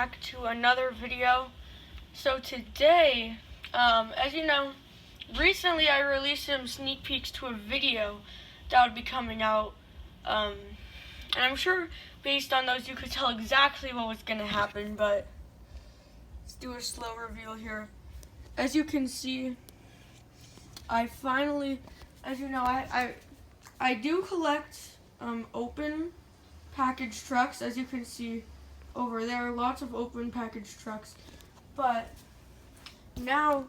back to another video. So today, as you know, recently I released some sneak peeks to a video that would be coming out, and I'm sure based on those you could tell exactly what was going to happen, but let's do a slow reveal here. As you can see, I finally, as you know, I do collect open package trucks, as you can see over there, lots of open package trucks. But now,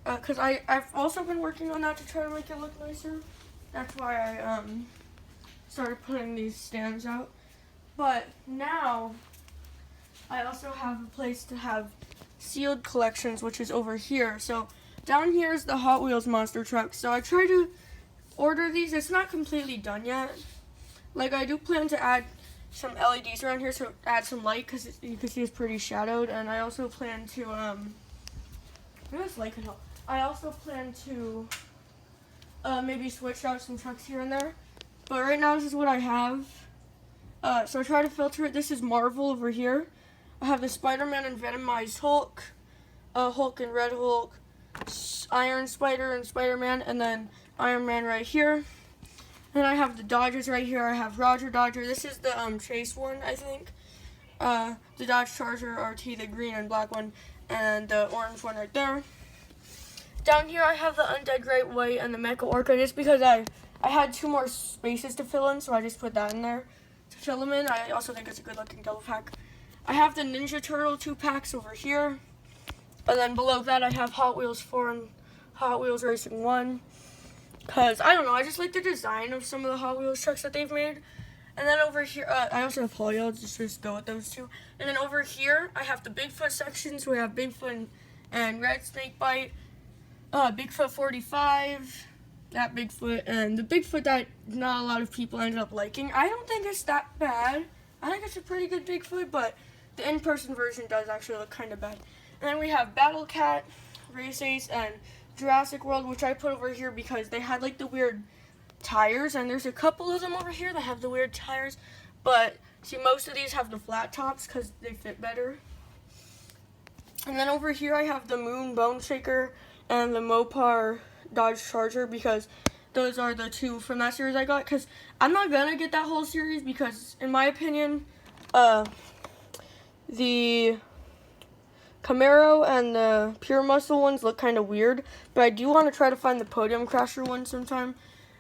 because I've also been working on that to try to make it look nicer. That's why I started putting these stands out. But now, I also have a place to have sealed collections, which is over here. So down here is the Hot Wheels monster truck. So I try to order these. It's not completely done yet. Like, I do plan to add some LEDs around here to add some light, because you can see it's pretty shadowed. And I also plan to I also plan to maybe switch out some trucks here and there. But right now this is what I have. So I try to filter it. This is Marvel over here. I have the Spider-Man and Venomized Hulk, Hulk and Red Hulk, Iron Spider and Spider-Man, and then Iron Man right here. Then I have the Dodgers right here. I have Roger Dodger. This is the Chase one, I think. The Dodge Charger RT, the green and black one, and the orange one right there. Down here I have the Undead Great White and the Mecha Orca, just because I had 2 more spaces to fill in, so I just put that in there to fill them in. I also think it's a good looking double pack. I have the Ninja Turtle 2 packs over here. And then below that I have Hot Wheels 4 and Hot Wheels Racing 1. Because, I don't know, I just like the design of some of the Hot Wheels trucks that they've made. And then over here, I also have Polly. I'll just go with those 2. And then over here, I have the Bigfoot sections. We have Bigfoot and Red Snakebite, Bigfoot 45, that Bigfoot, and the Bigfoot that not a lot of people ended up liking. I don't think it's that bad. I think it's a pretty good Bigfoot, but the in-person version does actually look kind of bad. And then we have Battle Cat, Race Ace, and Jurassic World, which I put over here because they had like the weird tires, and there's a couple of them over here that have the weird tires, but see, most of these have the flat tops because they fit better. And then over here I have the Moon Bone Shaker and the Mopar Dodge Charger, because those are the 2 from that series I got, because I'm not gonna get that whole series because in my opinion the Camaro and the Pure Muscle ones look kind of weird, but I do want to try to find the Podium Crasher one sometime,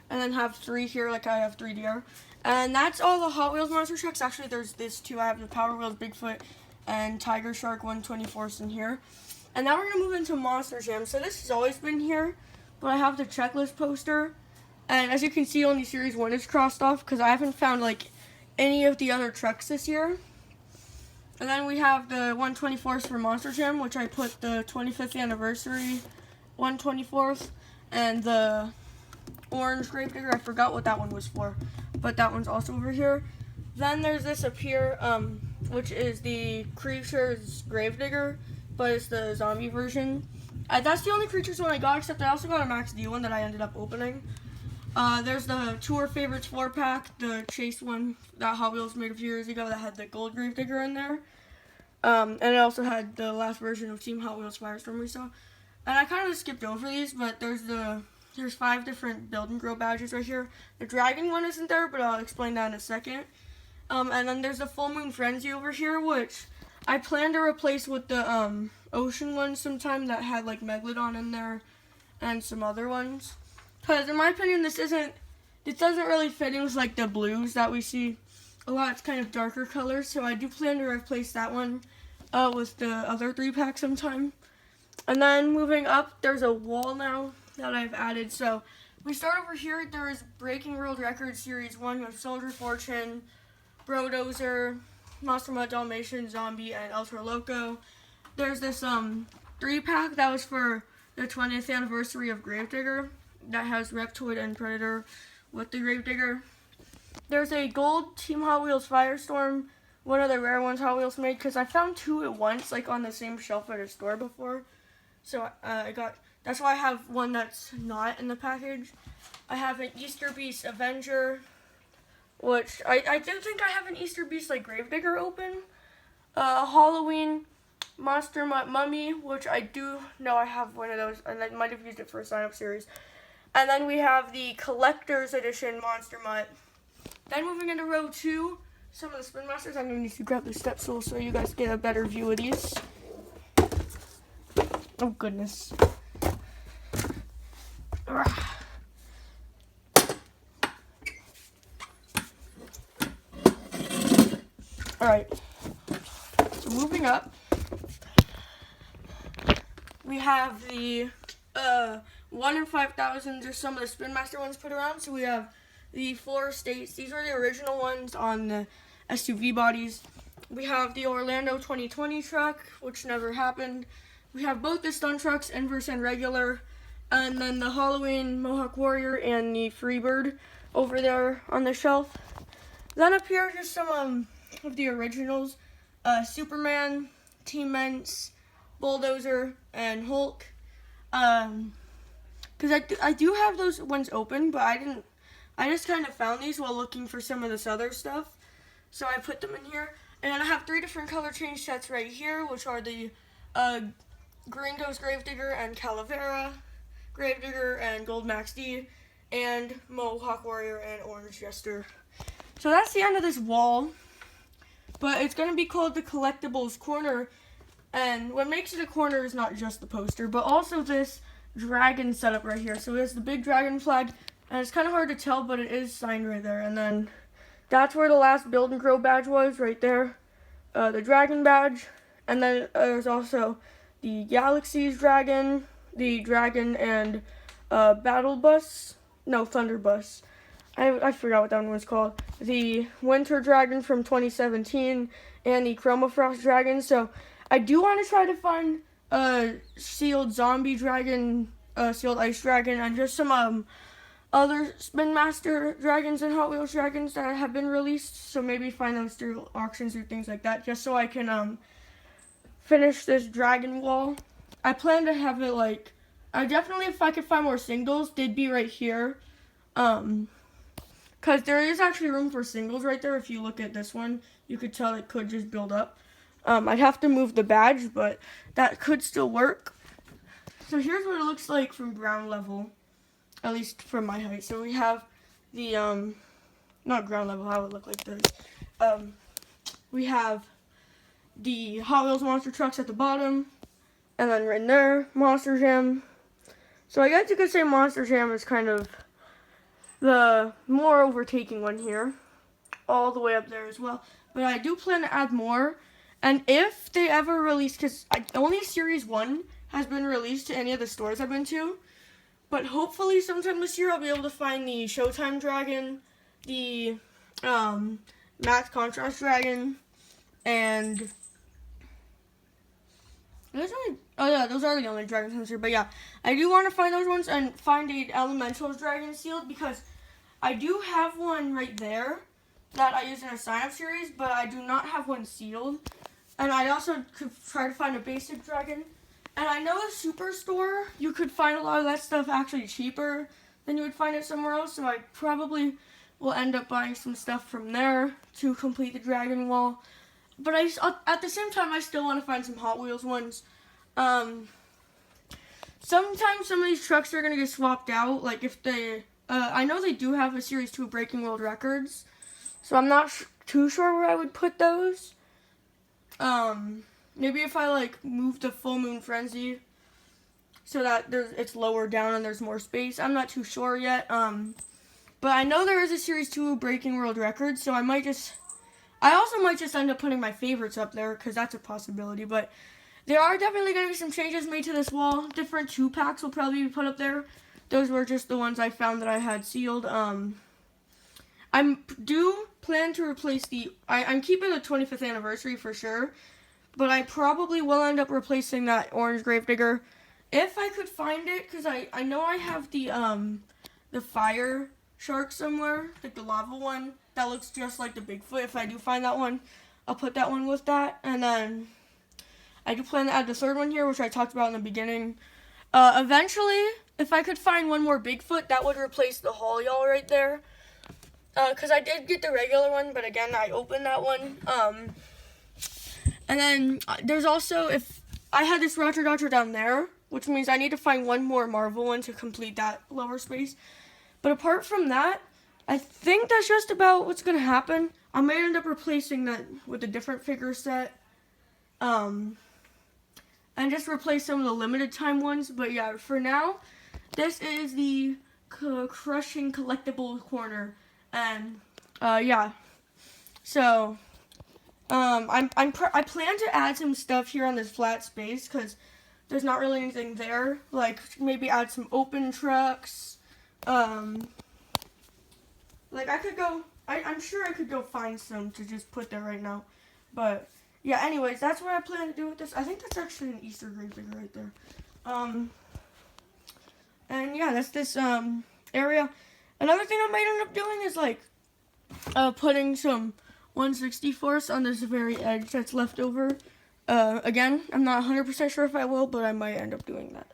and then have 3 here like I have 3DR. And that's all the Hot Wheels monster trucks. Actually, there's this too. I have the Power Wheels Bigfoot and Tiger Shark 124th in here. And now we're going to move into Monster Jam. So this has always been here, but I have the checklist poster. And as you can see, only Series 1 is crossed off because I haven't found like any of the other trucks this year. And then we have the 124th for Monster Jam, which I put the 25th anniversary 124th, and the orange Gravedigger. I forgot what that one was for, but that one's also over here. Then there's this up here, which is the Creatures Gravedigger, but it's the zombie version. That's the only Creatures one I got, except I also got a Max D one that I ended up opening. There's the Tour Favorites 4-pack, the Chase one that Hot Wheels made a few years ago that had the gold Gravedigger in there. And it also had the last version of Team Hot Wheels Firestorm we saw. And I kind of skipped over these, but there's 5 different Build and Grow badges right here. The Dragon one isn't there, but I'll explain that in a second. And then there's the Full Moon Frenzy over here, which I plan to replace with the Ocean one sometime that had like Megalodon in there and some other ones. Because in my opinion, this doesn't really fit in with like the blues that we see a lot. It's kind of darker colors, so I do plan to replace that one with the other 3-pack sometime. And then moving up, there's a wall now that I've added. So we start over here. There is Breaking World Records Series 1 with Soldier Fortune, Brodozer, Monster Mutt Dalmatian, Zombie, and Ultra Loco. There's this 3-pack that was for the 20th anniversary of Gravedigger that has Reptoid and Predator with the Gravedigger. There's a gold Team Hot Wheels Firestorm, one of the rare ones Hot Wheels made, because I found 2 at once, like on the same shelf at a store before. So that's why I have one that's not in the package. I have an Easter Beast Avenger, which I do think I have an Easter Beast like Gravedigger open. Halloween Monster Mutt Mummy, which I do know I have one of those, and I might have used it for a sign-up series. And then we have the Collector's Edition Monster Mutt. Then moving into row 2, some of the Spin Masters. I'm going to need to grab the step stool so you guys get a better view of these. Oh, goodness. Alright, so moving up, we have the 1 in 5,000, just some of the Spin Master ones put around. So we have the 4 States. These are the original ones on the SUV bodies. We have the Orlando 2020 truck, which never happened. We have both the stunt trucks, inverse and regular, and then the Halloween Mohawk Warrior and the Freebird over there on the shelf. Then up here, just some of the originals, Superman, Team Ments, Bulldozer, and Hulk. Because I do have those ones open, but I just kind of found these while looking for some of this other stuff. So I put them in here. And I have 3 different color change sets right here, which are the Green Ghost Gravedigger and Calavera, Gravedigger and Gold Max D, and Mohawk Warrior and Orange Jester. So that's the end of this wall. But it's going to be called the Collectables Corner. And what makes it a corner is not just the poster, but also this dragon setup right here. So there's the big dragon flag, and it's kind of hard to tell, but it is signed right there. And then that's where the last Build and Grow badge was, right there. The dragon badge. And then there's also the Galaxy's dragon, the dragon and Battle Bus. No, Thunder Bus. I forgot what that one was called. The Winter Dragon from 2017 and the Chroma Frost Dragon. So I do want to try to find sealed zombie dragon, sealed ice dragon, and just some other Spin Master dragons and Hot Wheels dragons that have been released. So maybe find those through auctions or things like that, just so I can finish this dragon wall. I plan to have it like, I definitely, if I could find more singles, they'd be right here. Because there is actually room for singles right there. If you look at this one, you could tell it could just build up. I'd have to move the badge, but that could still work. So here's what it looks like from ground level, at least from my height. So we have the, not ground level, how it would look like this. We have the Hot Wheels monster trucks at the bottom, and then right there, Monster Jam. So I guess you could say Monster Jam is kind of the more overtaking one here, all the way up there as well. But I do plan to add more, and if they ever release, because only Series 1 has been released to any of the stores I've been to, but hopefully sometime this year I'll be able to find the Showtime Dragon, the Max Contrast Dragon, and those are the only dragons in here. But yeah, I do want to find those ones and find a Elemental Dragon sealed, because I do have one right there that I use in a sign-up series, but I do not have one sealed. And I also could try to find a basic dragon. And I know a Superstore, you could find a lot of that stuff actually cheaper than you would find it somewhere else. So I probably will end up buying some stuff from there to complete the dragon wall. But at the same time, I still want to find some Hot Wheels ones. Sometimes some of these trucks are going to get swapped out. Like if they, I know they do have a Series 2 Breaking World Records. So I'm not too sure where I would put those. Maybe if I like move to Full Moon Frenzy so that it's lower down and there's more space. I'm not too sure yet. But I know there is a Series 2 Breaking World Records, so I also might just end up putting my favorites up there, because that's a possibility. But there are definitely going to be some changes made to this wall. Different 2-packs will probably be put up there. Those were just the ones I found that I had sealed. I do plan to replace I'm keeping the 25th anniversary for sure, but I probably will end up replacing that orange Gravedigger if I could find it, because I know I have the fire shark somewhere, like the lava one that looks just like the Bigfoot. If I do find that one, I'll put that one with that. And then I do plan to add the third one here, which I talked about in the beginning. Eventually, if I could find one more Bigfoot, that would replace the Haul Y'all right there. Because I did get the regular one, but again, I opened that one. And then there's also, if I had this Roger Dodger down there, which means I need to find one more Marvel one to complete that lower space. But apart from that, I think that's just about what's going to happen. I might end up replacing that with a different figure set. And just replace some of the limited time ones. But yeah, for now, this is the Crushin collectible corner. And yeah, so I plan to add some stuff here on this flat space because there's not really anything there. Like maybe add some open trucks. Like I could go. I'm sure I could go find some to just put there right now. But yeah, anyways, that's what I plan to do with this. I think that's actually an Easter grave figure right there. And yeah, that's this area. Another thing I might end up doing is like putting some 1/64 on this very edge that's left over. Again, I'm not 100% sure if I will, but I might end up doing that.